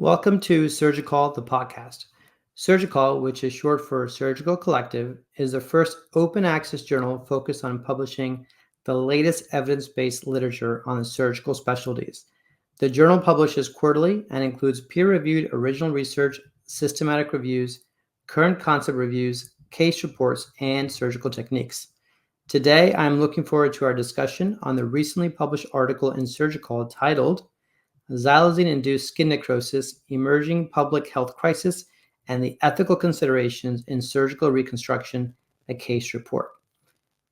Welcome to SurgiColl, the podcast. SurgiColl, which is short for Surgical Collective, is the first open access journal focused on publishing the latest evidence-based literature on the surgical specialties. The journal publishes quarterly and includes peer-reviewed original research, systematic reviews, current concept reviews, case reports, and surgical techniques. Today, I'm looking forward to our discussion on the recently published article in SurgiColl titled Xylazine-induced Skin Necrosis, Emerging Public Health Crisis, and the Ethical Considerations in Surgical Reconstruction, a Case Report.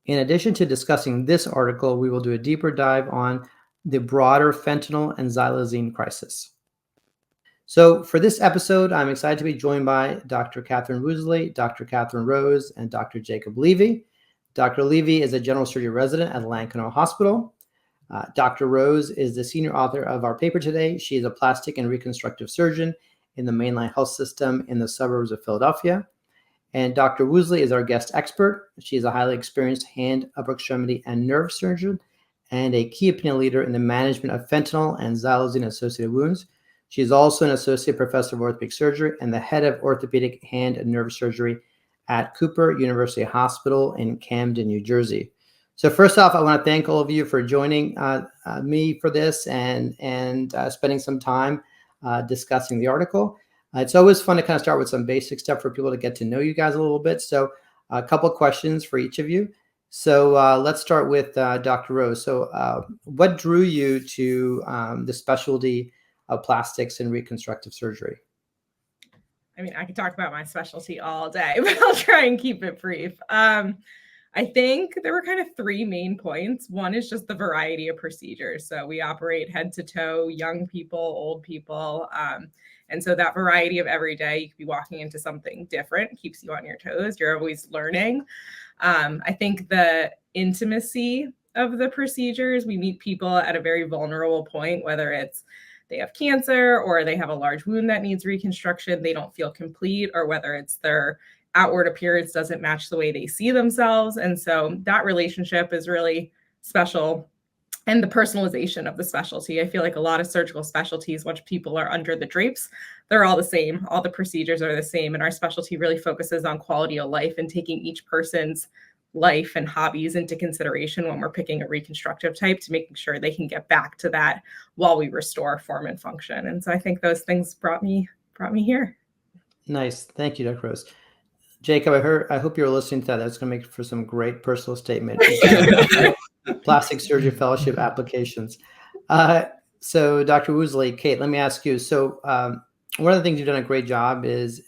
In addition to discussing this article, we will do a deeper dive on the broader fentanyl and xylazine crisis. So for this episode, I'm excited to be joined by Dr. Katharine Woozley, Dr. Katharine Rose, and Dr. Jacob Levy. Dr. Levy is a general surgery resident at Lankenau Hospital. Dr. Rose is the senior author of our paper today. She is a plastic and reconstructive surgeon in the mainline health system in the suburbs of Philadelphia. And Dr. Woozley is our guest expert. She is a highly experienced hand, upper extremity, and nerve surgeon and a key opinion leader in the management of fentanyl and xylazine-associated wounds. She is also an associate professor of orthopedic surgery and the head of orthopedic hand and nerve surgery at Cooper University Hospital in Camden, New Jersey. So first off, I want to thank all of you for joining me for this and spending some time discussing the article. It's always fun to kind of start with some basic stuff for people to get to know you guys a little bit. So a couple of questions for each of you. So let's start with Dr. Rose. So what drew you to the specialty of plastics and reconstructive surgery? I mean, I could talk about my specialty all day, but I'll try and keep it brief. I think there were kind of three main points. One is just the variety of procedures. So we operate head to toe, young people, old people. And so that variety of every day, you could be walking into something different, keeps you on your toes. You're always learning. I think the intimacy of the procedures, we meet people at a very vulnerable point, whether it's they have cancer or they have a large wound that needs reconstruction, they don't feel complete, or whether it's their outward appearance doesn't match the way they see themselves. And so that relationship is really special. And the personalization of the specialty. I feel like a lot of surgical specialties, once people are under the drapes, they're all the same. All the procedures are the same. And our specialty really focuses on quality of life and taking each person's life and hobbies into consideration when we're picking a reconstructive type to making sure they can get back to that while we restore form and function. And so I think those things brought me here. Nice. Thank you, Dr. Rose. Jacob, I hope you're listening to that. That's going to make for some great personal statement. Plastic surgery fellowship applications. So Dr. Woozley, Kate, let me ask you. So one of the things you've done a great job is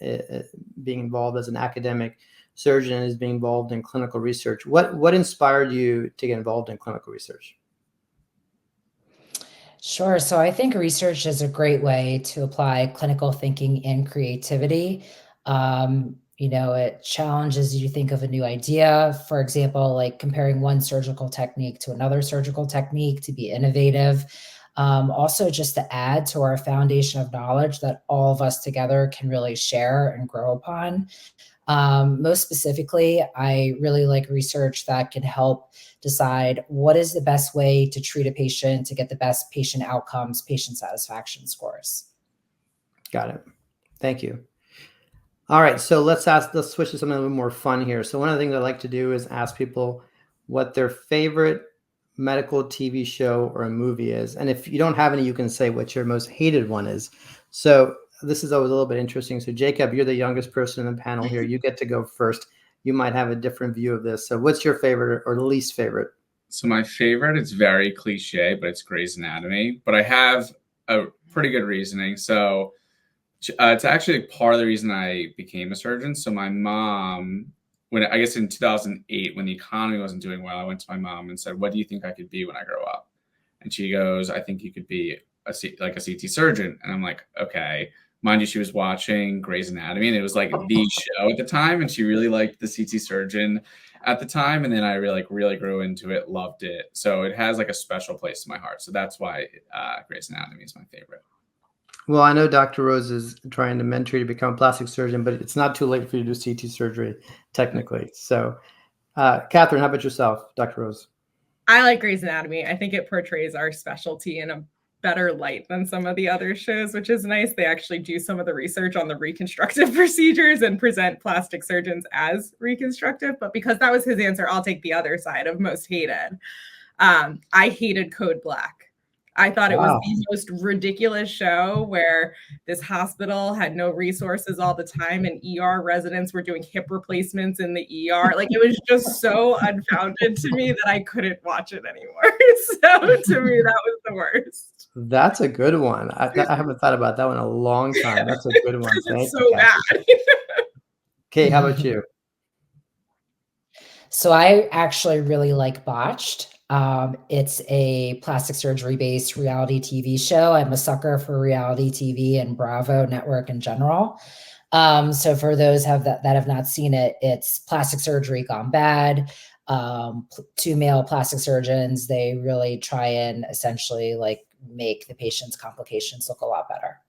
being involved as an academic surgeon and is being involved in clinical research. What inspired you to get involved in clinical research? Sure. So I think research is a great way to apply clinical thinking and creativity. It challenges you to think of a new idea, for example, like comparing one surgical technique to another surgical technique to be innovative. Also, just to add to our foundation of knowledge that all of us together can really share and grow upon. Most specifically, I really like research that can help decide what is the best way to treat a patient to get the best patient outcomes, patient satisfaction scores. Got it. Thank you. All right, so let's switch to something a little more fun here. So one of the things I like to do is ask people what their favorite medical TV show or a movie is. And if you don't have any, you can say what your most hated one is. So this is always a little bit interesting. So Jacob, you're the youngest person in the panel here. You get to go first. You might have a different view of this. So what's your favorite or least favorite? So my favorite, it's very cliche, but it's Grey's Anatomy. But I have a pretty good reasoning. So it's actually part of the reason I became a surgeon. So my mom, in 2008, when the economy wasn't doing well, I went to my mom and said, "What do you think I could be when I grow up?" And she goes, "I think you could be a CT surgeon." And I'm like, okay. Mind you, she was watching Grey's Anatomy, and it was like the show at the time, and she really liked the CT surgeon at the time. And then I really grew into it, loved it. So it has like a special place in my heart. So that's why Grey's Anatomy is my favorite. Well, I know Dr. Rose is trying to mentor you to become a plastic surgeon, but it's not too late for you to do CT surgery, technically. So, Katherine, how about yourself, Dr. Rose? I like Grey's Anatomy. I think it portrays our specialty in a better light than some of the other shows, which is nice. They actually do some of the research on the reconstructive procedures and present plastic surgeons as reconstructive. But because that was his answer, I'll take the other side of most hated. I hated Code Black. I thought it was the most ridiculous show where this hospital had no resources all the time and ER residents were doing hip replacements in the ER. Like, it was just so unfounded to me that I couldn't watch it anymore. So to me, that was the worst. That's a good one. I haven't thought about that one in a long time. That's a good one. It's so bad. Kate, how about you? So I actually really like Botched. It's a plastic surgery-based reality TV show. I'm a sucker for reality TV and Bravo Network in general. So for those that have not seen it, it's plastic surgery gone bad. Two male plastic surgeons, they really try and essentially like make the patient's complications look a lot better.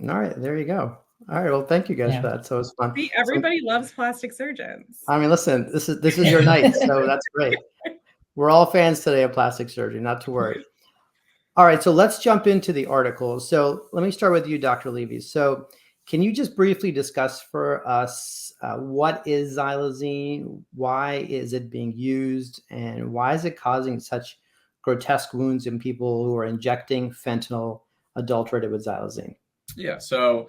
All right, there you go. All right, well, thank you guys for that. So it's fun. See, everybody loves plastic surgeons. I mean, listen, this is your night, so that's great. We're all fans today of plastic surgery, not to worry. All right, so let's jump into the article. So let me start with you, Dr. Levy. So can you just briefly discuss for us what is xylazine, why is it being used, and why is it causing such grotesque wounds in people who are injecting fentanyl adulterated with xylazine? Yeah, so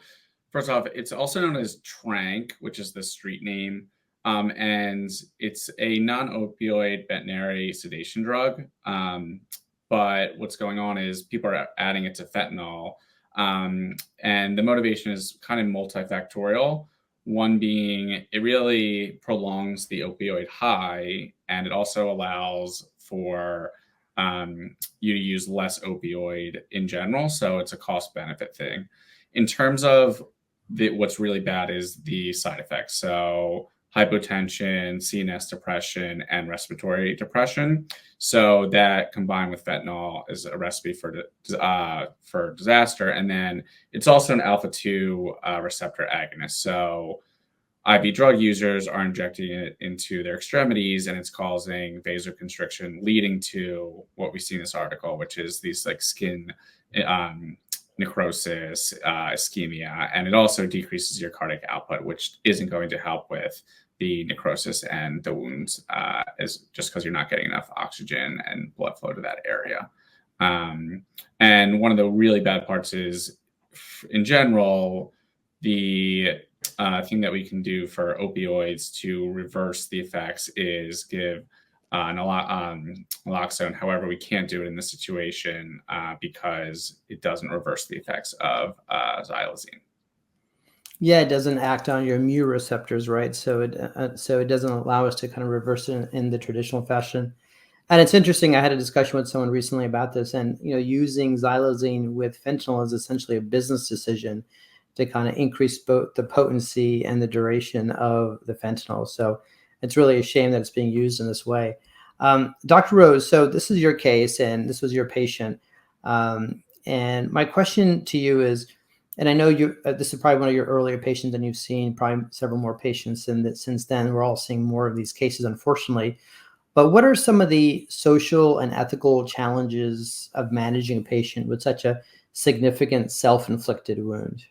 first off, it's also known as Trank, which is the street name. And it's a non-opioid veterinary sedation drug. But what's going on is people are adding it to fentanyl. And the motivation is kind of multifactorial. One being it really prolongs the opioid high, and it also allows for you to use less opioid in general. So it's a cost benefit thing. In terms of what's really bad is the side effects. So hypotension, CNS depression, and respiratory depression. So that combined with fentanyl is a recipe for disaster. And then it's also an alpha-2 receptor agonist. So IV drug users are injecting it into their extremities, and it's causing vasoconstriction, leading to what we see in this article, which is these like skin necrosis, ischemia, and it also decreases your cardiac output, which isn't going to help with the necrosis and the wounds, is just because you're not getting enough oxygen and blood flow to that area. And one of the really bad parts is, in general, the thing that we can do for opioids to reverse the effects is give naloxone. However, we can't do it in this situation because it doesn't reverse the effects of xylazine. Yeah, it doesn't act on your mu receptors, right? So it doesn't allow us to kind of reverse it in the traditional fashion. And it's interesting. I had a discussion with someone recently about this, and using xylazine with fentanyl is essentially a business decision to kind of increase both the potency and the duration of the fentanyl. So it's really a shame that it's being used in this way. Dr. Rose, so this is your case, and this was your patient. And my question to you is, and I know this is probably one of your earlier patients, and you've seen probably several more patients, and that since then we're all seeing more of these cases, unfortunately. But what are some of the social and ethical challenges of managing a patient with such a significant self-inflicted wound?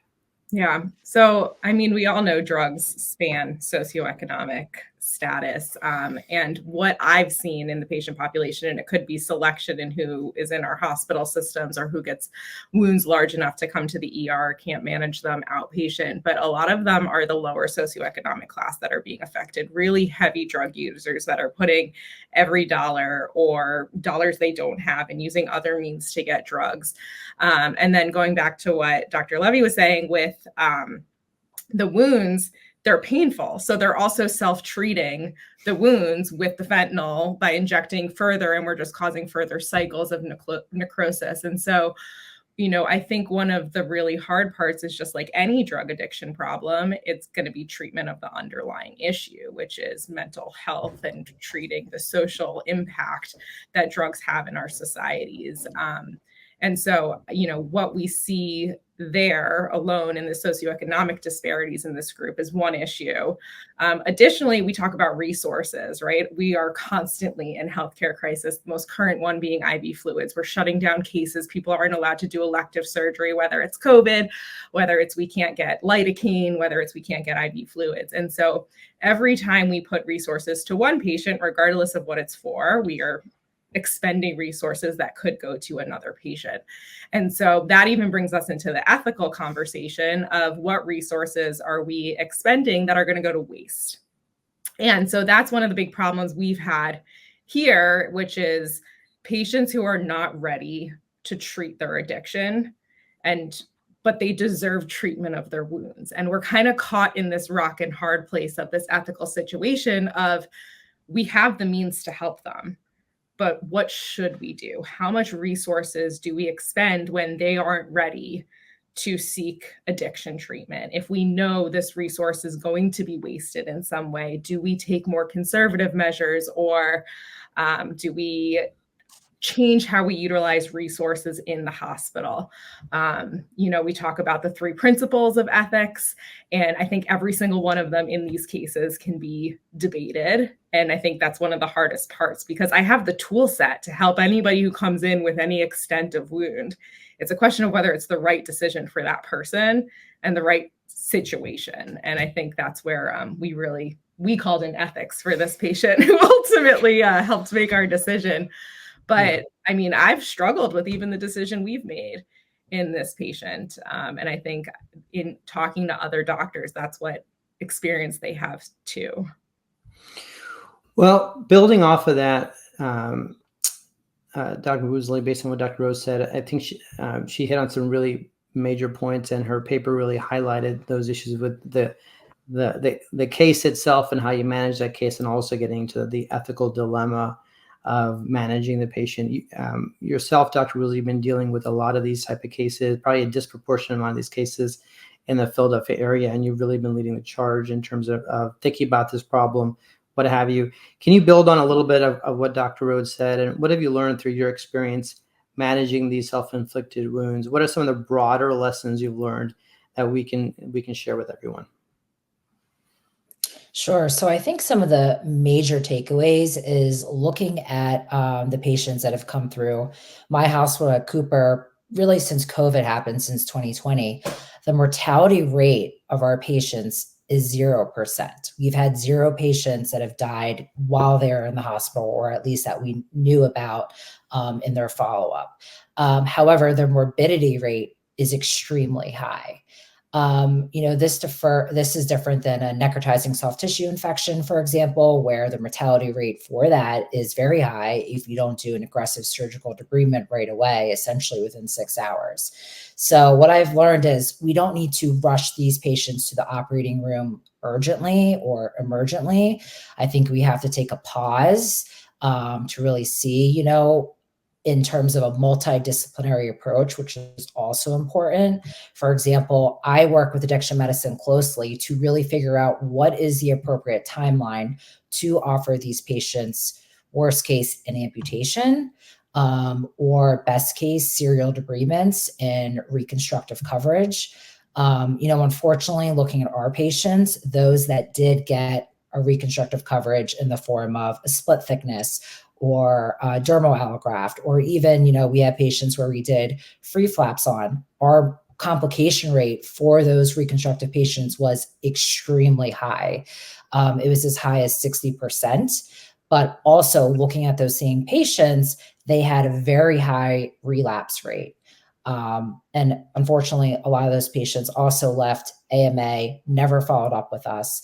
Yeah. So, I mean, we all know drugs span socioeconomic status. And what I've seen in the patient population, and it could be selection in who is in our hospital systems or who gets wounds large enough to come to the ER, can't manage them outpatient, but a lot of them are the lower socioeconomic class that are being affected, really heavy drug users that are putting every dollar or dollars they don't have and using other means to get drugs. And then going back to what Dr. Levy was saying with the wounds, they're painful. So they're also self-treating the wounds with the fentanyl by injecting further, and we're just causing further cycles of necrosis. And so, I think one of the really hard parts is just like any drug addiction problem, it's going to be treatment of the underlying issue, which is mental health and treating the social impact that drugs have in our societies. And so, what we see there alone in the socioeconomic disparities in this group is one issue. Additionally, we talk about resources, right? We are constantly in healthcare crisis, the most current one being IV fluids. We're shutting down cases. People aren't allowed to do elective surgery, whether it's COVID, whether it's we can't get lidocaine, whether it's we can't get IV fluids. And so every time we put resources to one patient, regardless of what it's for, we are expending resources that could go to another patient. And so that even brings us into the ethical conversation of what resources are we expending that are going to go to waste. And so that's one of the big problems we've had here, which is patients who are not ready to treat their addiction, but they deserve treatment of their wounds. And we're kind of caught in this rock and hard place of this ethical situation of we have the means to help them, but what should we do? How much resources do we expend when they aren't ready to seek addiction treatment? If we know this resource is going to be wasted in some way, do we take more conservative measures, or do we change how we utilize resources in the hospital? We talk about the 3 principles of ethics, and I think every single one of them in these cases can be debated. And I think that's one of the hardest parts, because I have the tool set to help anybody who comes in with any extent of wound. It's a question of whether it's the right decision for that person and the right situation. And I think that's where we called in ethics for this patient who ultimately helped make our decision. But I mean, I've struggled with even the decision we've made in this patient. And I think in talking to other doctors, that's what experience they have too. Well, building off of that, Dr. Woozley, based on what Dr. Rose said, I think she hit on some really major points, and her paper really highlighted those issues with the case itself and how you manage that case, and also getting to the ethical dilemma of managing the patient. Yourself, Dr. Woozley, you've been dealing with a lot of these type of cases, probably a disproportionate amount of these cases in the Philadelphia area, and you've really been leading the charge in terms of thinking about this problem, what have you. Can you build on a little bit of what Dr. Rhodes said, and what have you learned through your experience managing these self-inflicted wounds? What are some of the broader lessons you've learned that we can share with everyone? Sure. So I think some of the major takeaways is looking at the patients that have come through my hospital at Cooper, really since COVID happened, since 2020. The mortality rate of our patients is 0%. We've had 0 patients that have died while they're in the hospital, or at least that we knew about in their follow-up. However, their morbidity rate is extremely high. This is different than a necrotizing soft tissue infection, for example, where the mortality rate for that is very high if you don't do an aggressive surgical debridement right away, essentially within 6 hours. So what I've learned is we don't need to rush these patients to the operating room urgently or emergently. I think we have to take a pause to really see, in terms of a multidisciplinary approach, which is also important. For example, I work with addiction medicine closely to really figure out what is the appropriate timeline to offer these patients, worst case, an amputation, or best case, serial debridements and reconstructive coverage. Unfortunately, looking at our patients, those that did get a reconstructive coverage in the form of a split thickness or dermal allograft, or even, we had patients where we did free flaps on. Our complication rate for those reconstructive patients was extremely high. It was as high as 60%. But also looking at those same patients, they had a very high relapse rate. And unfortunately, a lot of those patients also left AMA, never followed up with us.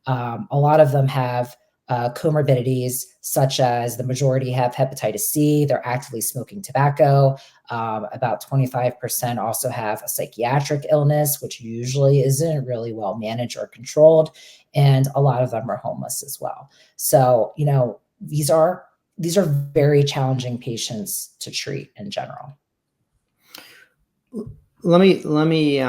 A lot of them have comorbidities, such as the majority have hepatitis C, they're actively smoking tobacco. About 25% also have a psychiatric illness, which usually isn't really well managed or controlled. And a lot of them are homeless as well. So, these are very challenging patients to treat in general. Let me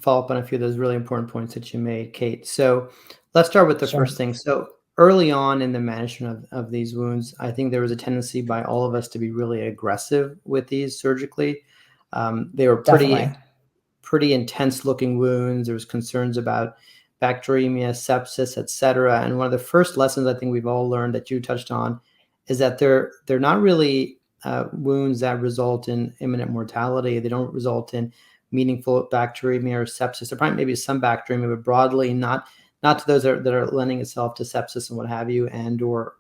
follow up on a few of those really important points that you made, Kate. So let's start with the Sure. first thing. So early on in the management of these wounds, I think there was a tendency by all of us to be really aggressive with these surgically. They were Definitely. pretty intense looking wounds. There was concerns about bacteremia, sepsis, etc. And one of the first lessons I think we've all learned that you touched on is that they're not really wounds that result in imminent mortality. They don't result in meaningful bacteremia or sepsis. There probably maybe some bacteremia, but broadly not to those that are lending itself to sepsis and what have you, and or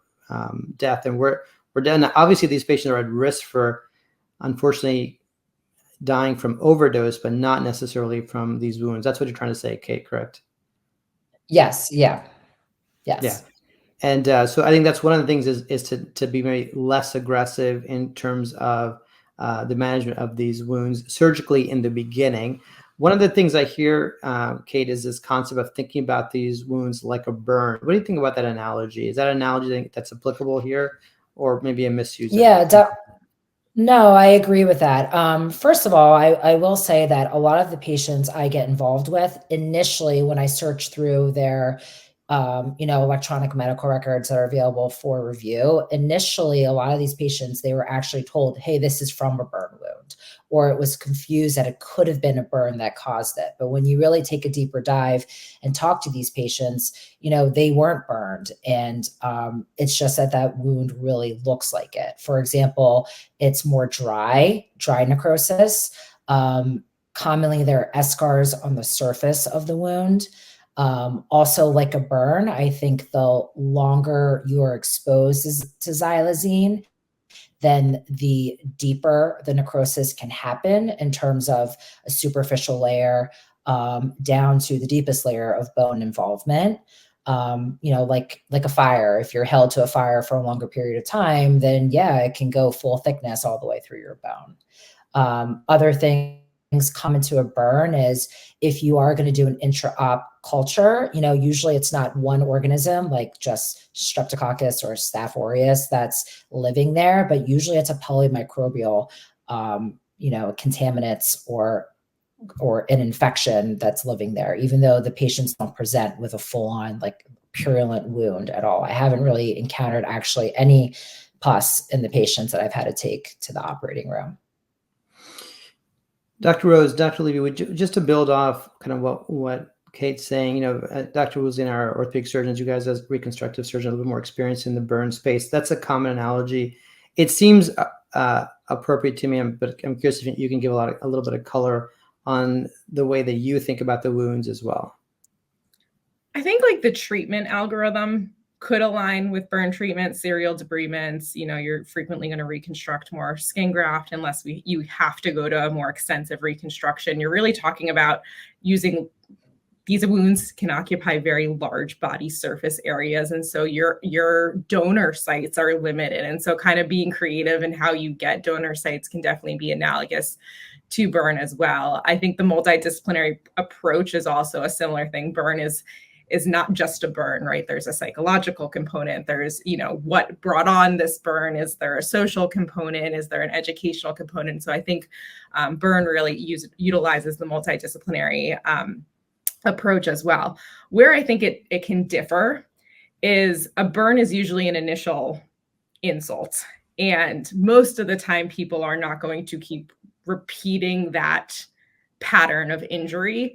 death. And we're done. Obviously, these patients are at risk for, unfortunately, dying from overdose, but not necessarily from these wounds. That's what you're trying to say, Kate, correct? Yes. Yeah. Yeah. Yes. And so I think that's one of the things is to be very less aggressive in terms of the management of these wounds surgically in the beginning. One of the things I hear, Kate, is this concept of thinking about these wounds like a burn. What do you think about that analogy? Is that an analogy that's applicable here, or maybe a misuse? Yeah. No, I agree with that. First of all, I will say that a lot of the patients I get involved with initially, when I search through their, electronic medical records that are available for review, initially, a lot of these patients, they were actually told, hey, this is from a burn wound, or it was confused that it could have been a burn that caused it. But when you really take a deeper dive and talk to these patients, they weren't burned. And it's just that wound really looks like it. For example, it's more dry necrosis. Commonly, there are eschars on the surface of the wound. Also, like a burn, I think the longer you're exposed to xylazine, then the deeper the necrosis can happen in terms of a superficial layer down to the deepest layer of bone involvement. Like a fire. If you're held to a fire for a longer period of time, then yeah, it can go full thickness all the way through your bone. Other things common to a burn is if you are going to do an intra-op culture, usually it's not one organism like just Streptococcus or Staph aureus that's living there, but usually it's a polymicrobial, contaminants or an infection that's living there, even though the patients don't present with a full-on like purulent wound at all. I haven't really encountered actually any pus in the patients that I've had to take to the operating room. Dr. Rose, Dr. Levy, just to build off kind of what Kate's saying, Dr. Woozley and our orthopedic surgeons, you guys as reconstructive surgeons, a little bit more experience in the burn space. That's a common analogy. It seems appropriate to me, but I'm curious if you can give a little bit of color on the way that you think about the wounds as well. I think like the treatment algorithm could align with burn treatment, serial debridements. You're frequently going to reconstruct more skin graft unless you have to go to a more extensive reconstruction. You're really talking about using these wounds can occupy very large body surface areas. And so your donor sites are limited. And so kind of being creative in how you get donor sites can definitely be analogous to burn as well. I think the multidisciplinary approach is also a similar thing. Burn is not just a burn, right? There's a psychological component. There's, what brought on this burn? Is there a social component? Is there an educational component? So I think burn really utilizes the multidisciplinary approach as well. Where I think it can differ is a burn is usually an initial insult. And most of the time, people are not going to keep repeating that pattern of injury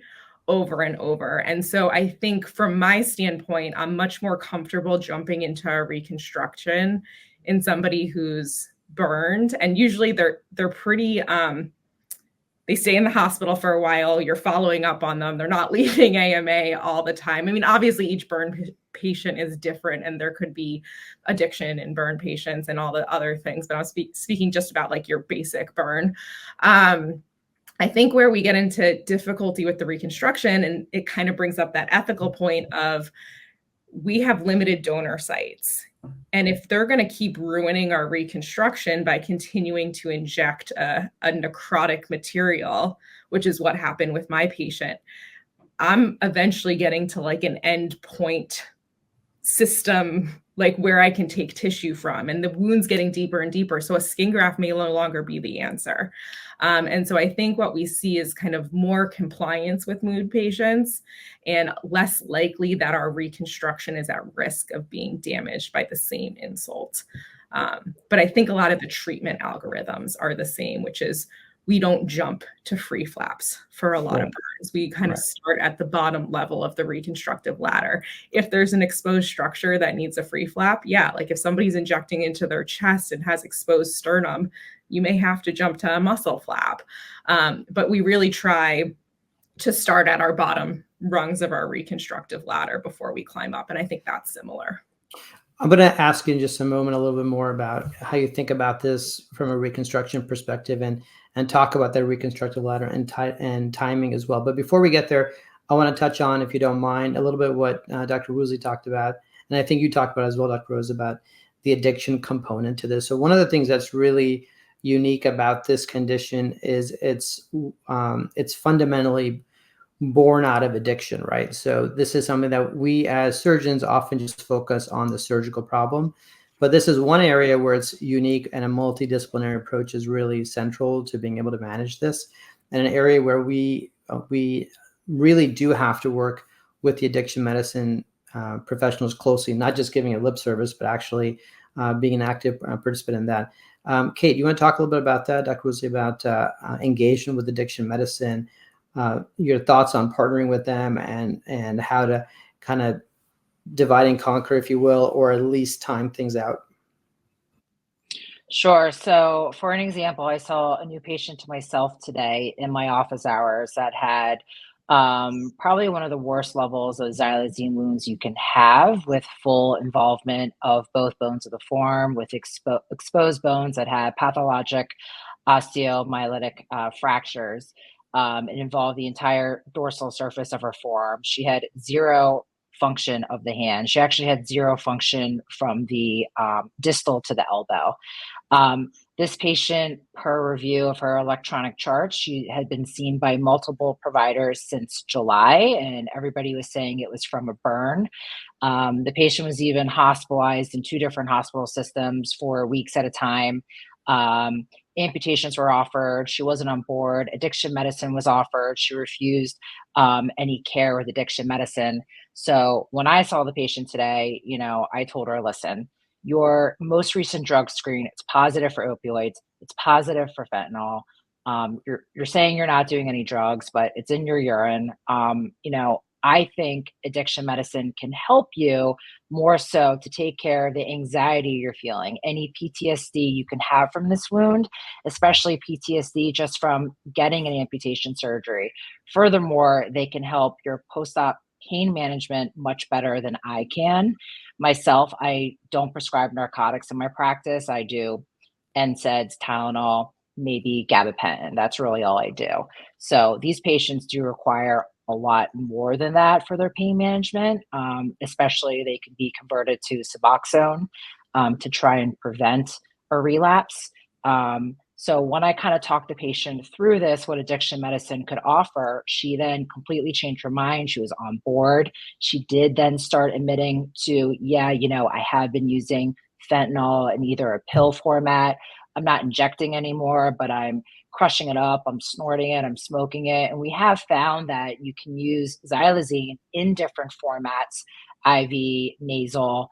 over and over. And so I think from my standpoint, I'm much more comfortable jumping into a reconstruction in somebody who's burned. And usually they're pretty, they stay in the hospital for a while. You're following up on them. They're not leaving AMA all the time. I mean, obviously each burn patient is different and there could be addiction in burn patients and all the other things, but I'm speaking just about like your basic burn. I think where we get into difficulty with the reconstruction, and it kind of brings up that ethical point of we have limited donor sites. And if they're going to keep ruining our reconstruction by continuing to inject a necrotic material, which is what happened with my patient, I'm eventually getting to like an end point system like where I can take tissue from, and the wound's getting deeper and deeper. So a skin graft may no longer be the answer. And so I think what we see is kind of more compliance with wound patients and less likely that our reconstruction is at risk of being damaged by the same insult. But I think a lot of the treatment algorithms are the same, which is we don't jump to free flaps for a lot of burns. We kind of start at the bottom level of the reconstructive ladder. If there's an exposed structure that needs a free flap, yeah, like if somebody's injecting into their chest and has exposed sternum, you may have to jump to a muscle flap. But we really try to start at our bottom rungs of our reconstructive ladder before we climb up. And I think that's similar. I'm going to ask you in just a moment a little bit more about how you think about this from a reconstruction perspective, and talk about that reconstructive ladder and timing as well. But before we get there, I want to touch on, if you don't mind, a little bit what Dr. Woozley talked about, and I think you talked about as well, Dr. Rose, about the addiction component to this. So one of the things that's really unique about this condition is it's fundamentally born out of addiction, right? So this is something that we as surgeons often just focus on the surgical problem, but this is one area where it's unique, and a multidisciplinary approach is really central to being able to manage this, and an area where we really do have to work with the addiction medicine professionals closely, not just giving a lip service, but actually being an active participant in that. Kate, you want to talk a little bit about that, Dr. Woozley, about engagement with addiction medicine, your thoughts on partnering with them, and how to kind of divide and conquer, if you will, or at least time things out? Sure. So for an example, I saw a new patient to myself today in my office hours that had probably one of the worst levels of xylazine wounds you can have, with full involvement of both bones of the forearm, with exposed bones that had pathologic osteomyelitic fractures. It involved the entire dorsal surface of her forearm. She had zero function of the hand. She actually had zero function from the distal to the elbow. This patient, per review of her electronic charts, she had been seen by multiple providers since July, and everybody was saying it was from a burn. The patient was even hospitalized in 2 different hospital systems for weeks at a time. Amputations were offered. She wasn't on board. Addiction medicine was offered. She refused any care with addiction medicine. So when I saw the patient today, I told her, listen, your most recent drug screen, it's positive for opioids. It's positive for fentanyl. You're saying you're not doing any drugs, but it's in your urine. I think addiction medicine can help you more so to take care of the anxiety you're feeling, any PTSD you can have from this wound, especially PTSD just from getting an amputation surgery. Furthermore, they can help your post-op pain management much better than I can. Myself, I don't prescribe narcotics in my practice. I do NSAIDs, Tylenol, maybe gabapentin. That's really all I do. So these patients do require a lot more than that for their pain management. Especially they can be converted to Suboxone to try and prevent a relapse. So when I kind of talked the patient through this, what addiction medicine could offer, she then completely changed her mind. She was on board. She did then start admitting to, I have been using fentanyl in either a pill format. I'm not injecting anymore, but I'm crushing it up. I'm snorting it. I'm smoking it. And we have found that you can use xylazine in different formats, IV, nasal,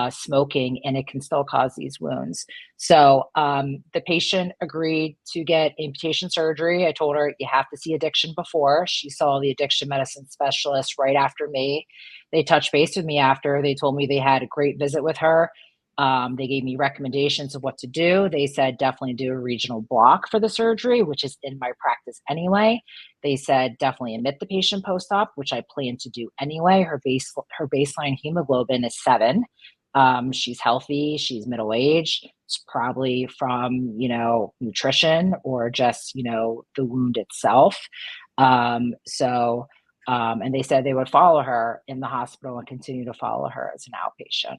smoking, and it can still cause these wounds. So the patient agreed to get amputation surgery. I told her, you have to see addiction before. She saw the addiction medicine specialist right after me. They touched base with me after. They told me they had a great visit with her. They gave me recommendations of what to do. They said definitely do a regional block for the surgery, which is in my practice anyway. They said definitely admit the patient post-op, which I plan to do anyway. Her baseline hemoglobin is 7. She's healthy. She's middle-aged. It's probably from, nutrition or just, the wound itself. And they said they would follow her in the hospital and continue to follow her as an outpatient.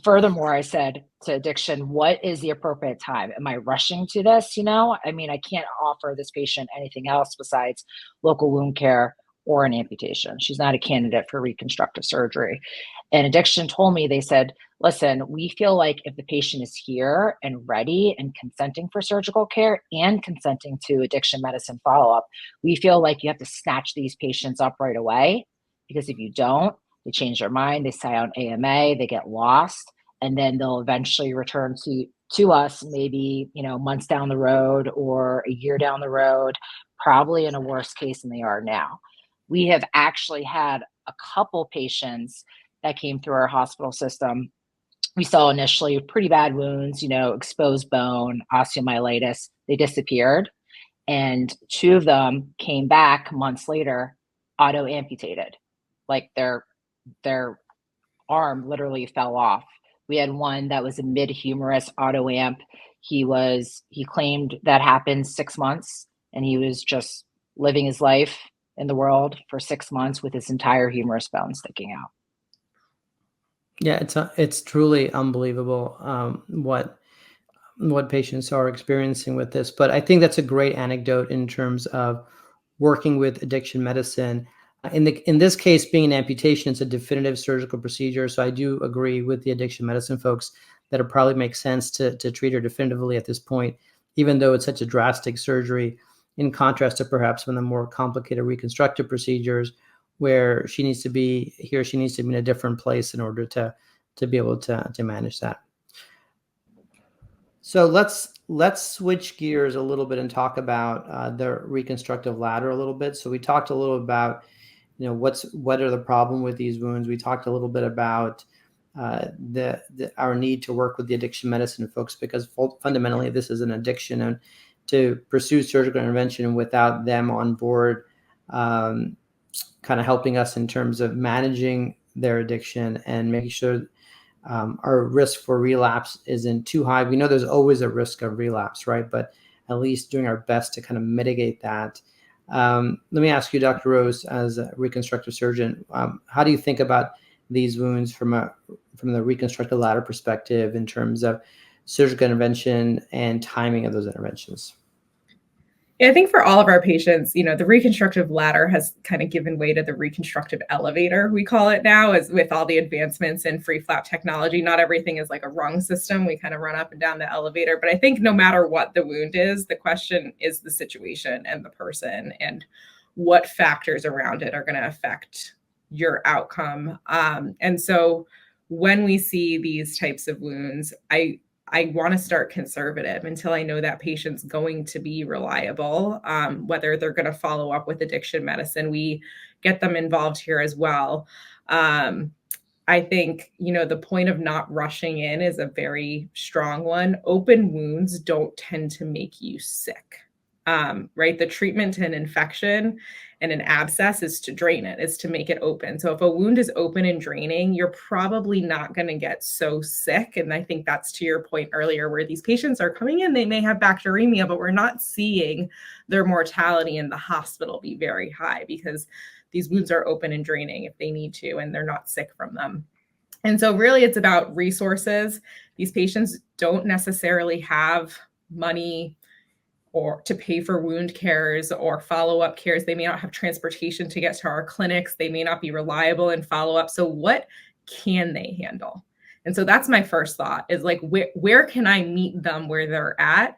Furthermore, I said to addiction, what is the appropriate time? Am I rushing to this? I can't offer this patient anything else besides local wound care or an amputation. She's not a candidate for reconstructive surgery. And addiction told me, they said, listen, we feel like if the patient is here and ready and consenting for surgical care and consenting to addiction medicine follow-up, we feel like you have to snatch these patients up right away, because if you don't, they change their mind, they sign on AMA, they get lost, and then they'll eventually return to us maybe, months down the road or a year down the road, probably in a worse case than they are now. We have actually had a couple patients that came through our hospital system. We saw initially pretty bad wounds, exposed bone, osteomyelitis. They disappeared. And 2 of them came back months later, auto amputated. Like their arm literally fell off. We had one that was a mid-humerus auto amp. He claimed that happened 6 months, and he was just living his life in the world for 6 months with his entire humerus bone sticking out. Yeah, it's truly unbelievable what patients are experiencing with this. But I think that's a great anecdote in terms of working with addiction medicine. In this case, being an amputation, it's a definitive surgical procedure. So I do agree with the addiction medicine folks that it probably makes sense to treat her definitively at this point, even though it's such a drastic surgery, in contrast to perhaps one of the more complicated reconstructive procedures where she needs to be in a different place in order to be able to manage that. So let's switch gears a little bit and talk about the reconstructive ladder a little bit. So we talked a little about, what are the problem with these wounds. We talked a little bit about our need to work with the addiction medicine folks, because fundamentally this is an addiction, and to pursue surgical intervention without them on board, kind of helping us in terms of managing their addiction and making sure our risk for relapse isn't too high. We know there's always a risk of relapse, right? But at least doing our best to kind of mitigate that. Let me ask you, Dr. Rose, as a reconstructive surgeon, how do you think about these wounds from the reconstructive ladder perspective in terms of surgical intervention and timing of those interventions? Yeah, I think for all of our patients, the reconstructive ladder has kind of given way to the reconstructive elevator, we call it now, as with all the advancements in free flap technology. Not everything is like a rung system. We kind of run up and down the elevator. But I think no matter what the wound is, the question is the situation and the person and what factors around it are going to affect your outcome. And so when we see these types of wounds, I want to start conservative until I know that patient's going to be reliable, whether they're going to follow up with addiction medicine. We get them involved here as well. I think, the point of not rushing in is a very strong one. Open wounds don't tend to make you sick, right? The treatment to an infection and an abscess is to drain it, is to make it open. So if a wound is open and draining, you're probably not going to get so sick. And I think that's to your point earlier, where these patients are coming in, they may have bacteremia, but we're not seeing their mortality in the hospital be very high because these wounds are open and draining if they need to, and they're not sick from them. And so really it's about resources. These patients don't necessarily have money or to pay for wound cares or follow-up cares. They may not have transportation to get to our clinics. They may not be reliable in follow-up. So what can they handle? And so that's my first thought, is like, where can I meet them where they're at?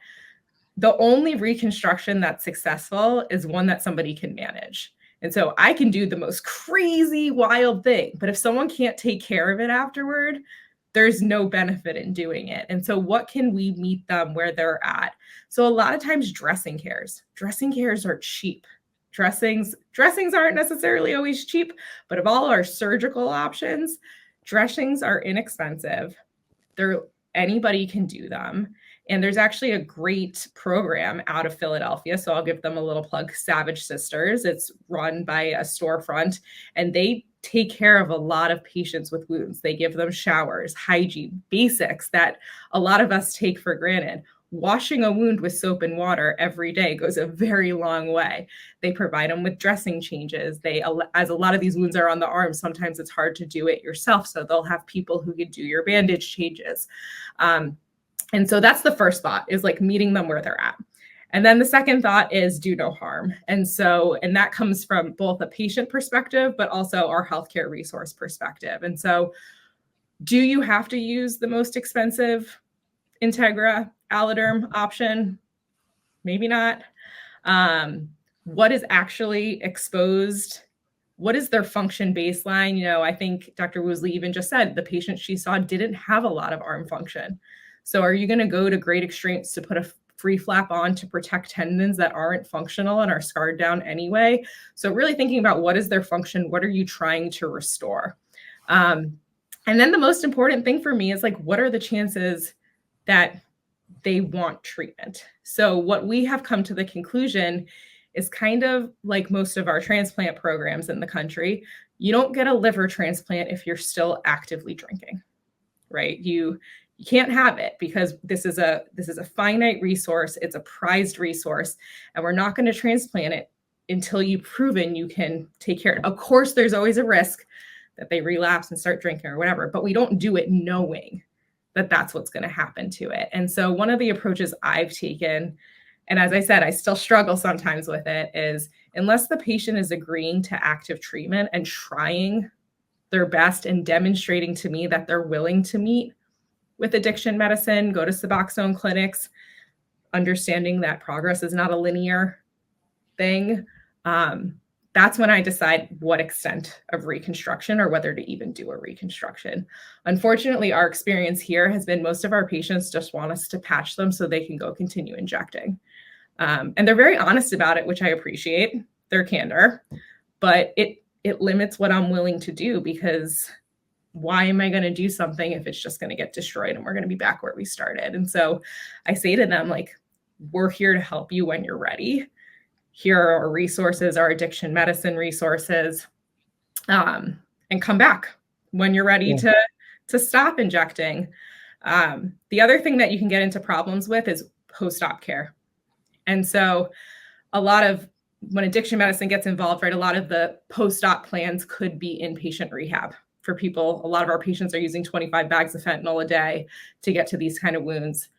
The only reconstruction that's successful is one that somebody can manage. And so I can do the most crazy, wild thing, but if someone can't take care of it afterward, there's no benefit in doing it. And so what can we meet them where they're at? So a lot of times dressing cares are cheap. Dressings aren't necessarily always cheap, but of all our surgical options, dressings are inexpensive. Anybody can do them. And there's actually a great program out of Philadelphia. So I'll give them a little plug, Savage Sisters. It's run by a storefront, and they take care of a lot of patients with wounds. They give them showers, hygiene, basics that a lot of us take for granted. Washing a wound with soap and water every day goes a very long way. They provide them with dressing changes. As a lot of these wounds are on the arm, sometimes it's hard to do it yourself. So they'll have people who can do your bandage changes. And so that's the first thought, is like meeting them where they're at. And then the second thought is do no harm. And that comes from both a patient perspective, but also our healthcare resource perspective. And so Do you have to use the most expensive Integra Alloderm option? Maybe not. What is actually exposed? What is their function baseline? You know, I think Dr. Woozley even just said the patient she saw didn't have a lot of arm function. So are you going to go to great extremes to put a free flap on to protect tendons that aren't functional and are scarred down anyway? So really thinking about what is their function? What are you trying to restore? And then the most important thing for me is like, what are the chances that they want treatment? So what we have come to the conclusion is kind of like most of our transplant programs in the country. You don't get a liver transplant if you're still actively drinking, right? You can't have it because this is a finite resource. It's a prized resource, and we're not going to transplant it until you've proven you can take care of it. Of course, there's always a risk that they relapse and start drinking or whatever, but we don't do it knowing that that's what's going to happen to it. And so one of the approaches I've taken, and as I said, I still struggle sometimes with it, is unless the patient is agreeing to active treatment and trying their best and demonstrating to me that they're willing to meet with addiction medicine, go to Suboxone clinics, understanding that progress is not a linear thing, that's when I decide what extent of reconstruction or whether to even do a reconstruction. Unfortunately, our experience here has been most of our patients just want us to patch them so they can go continue injecting. And they're very honest about it, which I appreciate, their candor, but it limits what I'm willing to do, because why am I going to do something if it's just going to get destroyed and we're going to be back where we started? And so I say to them, like, we're here to help you when you're ready. Here are our resources, our addiction medicine resources, and come back when you're ready to stop injecting. The other thing that you can get into problems with is post-op care. And so a lot of, when addiction medicine gets involved, right, a lot of the post-op plans could be inpatient rehab for people. A lot of our patients are using 25 bags of fentanyl a day to get to these kind of wounds.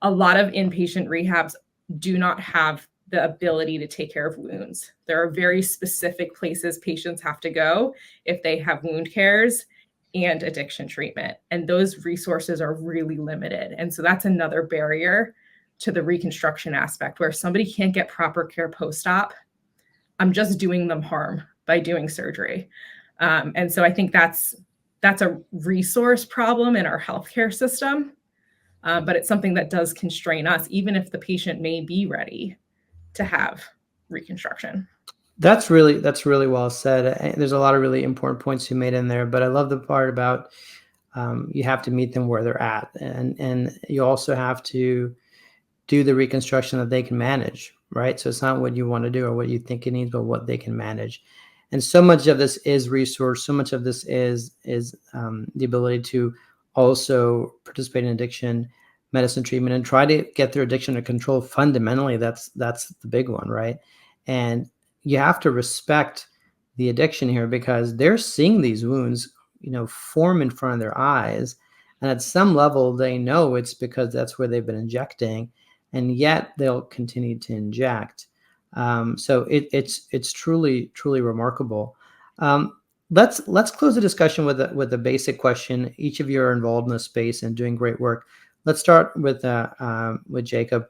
A lot of inpatient rehabs do not have the ability to take care of wounds. There are very specific places patients have to go if they have wound cares and addiction treatment. And those resources are really limited. And so that's another barrier to the reconstruction aspect, where if somebody can't get proper care post-op, I'm just doing them harm by doing surgery. And so I think that's a resource problem in our healthcare system, but it's something that does constrain us, even if the patient may be ready to have reconstruction. That's really well said. There's a lot of really important points you made in there, but I love the part about you have to meet them where they're at, and you also have to do the reconstruction that they can manage, right? So it's not what you want to do or what you think it needs, but what they can manage. And so much of this is resource. So much of this is the ability to also participate in addiction medicine treatment and try to get their addiction under control. Fundamentally, that's the big one, right? And you have to respect the addiction here, because they're seeing these wounds, form in front of their eyes, and at some level they know it's because that's where they've been injecting, and yet they'll continue to inject. So it's truly Remarkable. Let's close the discussion with a basic question. Each of you are involved in this space and doing great work. Let's start with Jacob.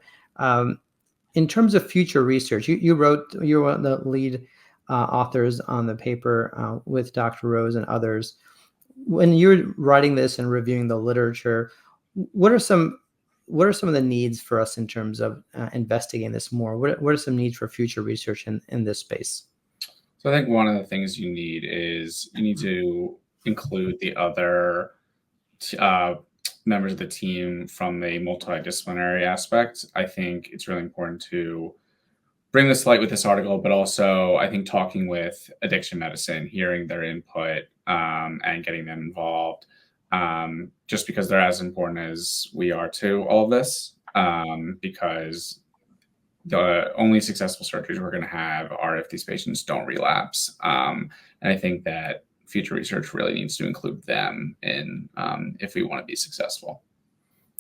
In terms of future research, you're one of the lead authors on the paper with Dr. Rose and others. When you're writing this and reviewing the literature, what are some of the needs for us in terms of investigating this more? What are some needs for future research in this space? So I think one of the things you need is you need to include the other members of the team from a multidisciplinary aspect. I think it's really important to bring this to light with this article, but also I think talking with addiction medicine, hearing their input, and getting them involved, just because they're as important as we are to all of this, because the only successful surgeries we're going to have are if these patients don't relapse. And I think that future research really needs to include them in if we want to be successful.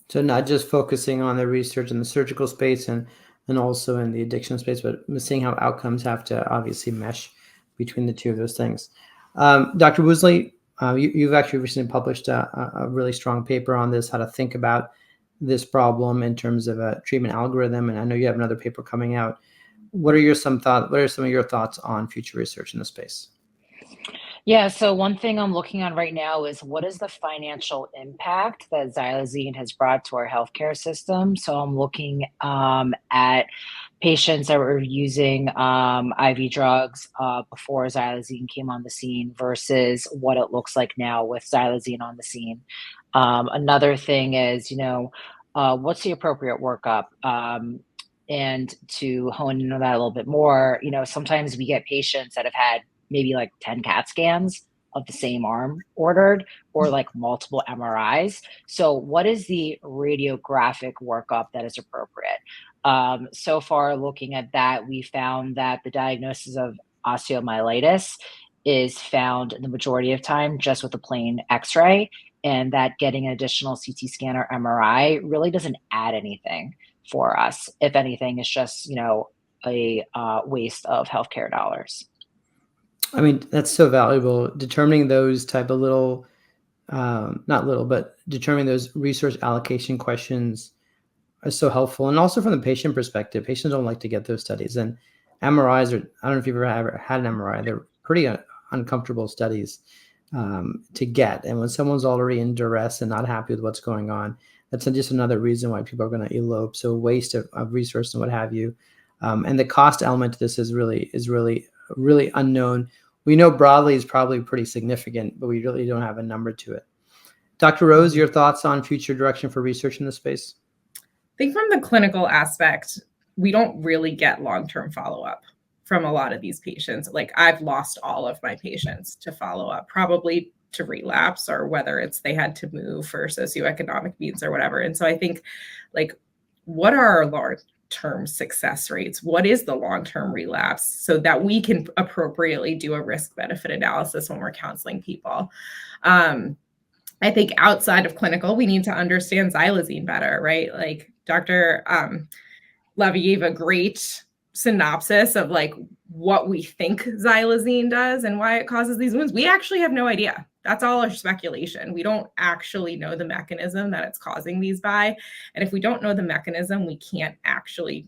So not just focusing on the research in the surgical space and also in the addiction space, but seeing how outcomes have to obviously mesh between the two of those things. Dr. Woozley, You've actually recently published a really strong paper on this, how to think about this problem in terms of a treatment algorithm. And I know you have another paper coming out. What are some of your thoughts on future research in this space? Yeah, so one thing I'm looking on right now is what is the financial impact that xylazine has brought to our healthcare system? So I'm looking at patients that were using IV drugs before xylazine came on the scene versus what it looks like now with xylazine on the scene. Another thing is, what's the appropriate workup? And to hone in on that a little bit more, sometimes we get patients that have had maybe like 10 CAT scans of the same arm ordered, or like multiple MRIs. So what is the radiographic workup that is appropriate? So far, looking at that, we found that the diagnosis of osteomyelitis is found in the majority of time just with a plain X-ray, and that getting an additional CT scan or MRI really doesn't add anything for us. If anything, it's just, a waste of healthcare dollars. I mean, that's so valuable. Determining those type of determining those resource allocation questions are so helpful. And also from the patient perspective, patients don't like to get those studies. And MRIs I don't know if you've ever had an MRI, they're pretty uncomfortable studies to get. And when someone's already in duress and not happy with what's going on, that's just another reason why people are going to elope. So waste of resource and what have you. And the cost element to this is really unknown. We know broadly is probably pretty significant, but we really don't have a number to it. Dr. Rose, your thoughts on future direction for research in this space? I think from the clinical aspect, we don't really get long-term follow-up from a lot of these patients. Like I've lost all of my patients to follow-up, probably to relapse, or whether it's they had to move for socioeconomic needs or whatever. And so I think, like, what are our long-term success rates? What is the long-term relapse, so that we can appropriately do a risk-benefit analysis when we're counseling people? I think outside of clinical, we need to understand xylazine better, right? Like Dr. Levy gave a great synopsis of like what we think xylazine does and why it causes these wounds. We actually have no idea. That's all our speculation. We don't actually know the mechanism that it's causing these by. And if we don't know the mechanism, we can't actually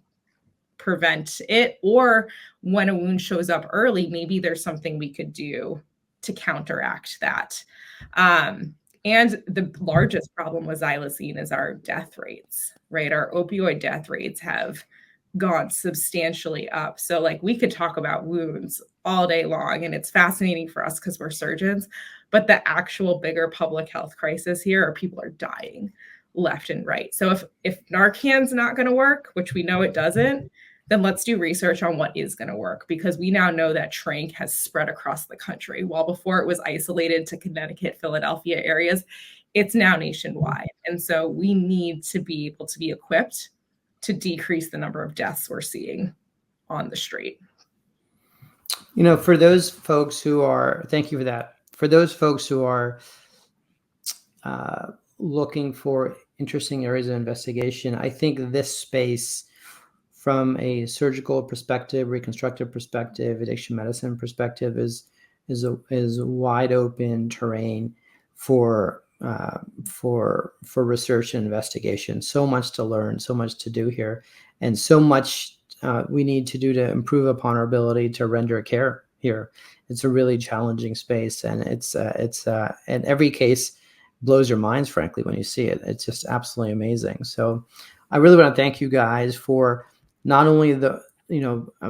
prevent it. Or when a wound shows up early, maybe there's something we could do to counteract that. And the largest problem with xylazine is our death rates, right? Our opioid death rates have gone substantially up. So like we could talk about wounds all day long, and it's fascinating for us because we're surgeons, but the actual bigger public health crisis here are people are dying left and right. So if Narcan's not going to work, which we know it doesn't, then let's do research on what is going to work, because we now know that tranq has spread across the country. While before it was isolated to Connecticut, Philadelphia areas, it's now nationwide. And so we need to be able to be equipped to decrease the number of deaths we're seeing on the street. For those folks who are, thank you for that. For those folks who are looking for interesting areas of investigation, I think this space, from a surgical perspective, reconstructive perspective, addiction medicine perspective, is wide open terrain for research and investigation. So much to learn, so much to do here, and so much we need to do to improve upon our ability to render care here. It's a really challenging space, and it's and every case blows your minds, frankly, when you see it. It's just absolutely amazing. So I really want to thank you guys for not only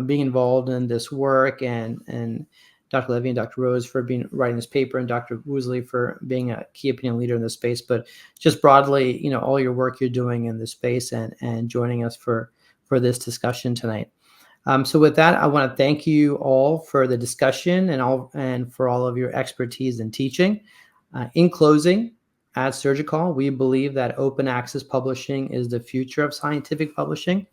being involved in this work, and Dr. Levy and Dr. Rose for writing this paper, and Dr. Woozley for being a key opinion leader in this space, but just broadly, all your work you're doing in this space and joining us for this discussion tonight. So with that, I want to thank you all for the discussion and for all of your expertise in teaching. In closing, at SurgiColl, we believe that open access publishing is the future of scientific publishing.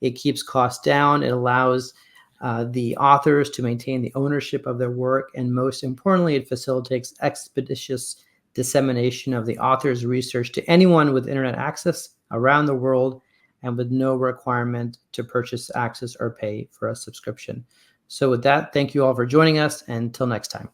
It keeps costs down. It allows the authors to maintain the ownership of their work. And most importantly, it facilitates expeditious dissemination of the author's research to anyone with internet access around the world, and with no requirement to purchase access or pay for a subscription. So with that, thank you all for joining us, and until next time.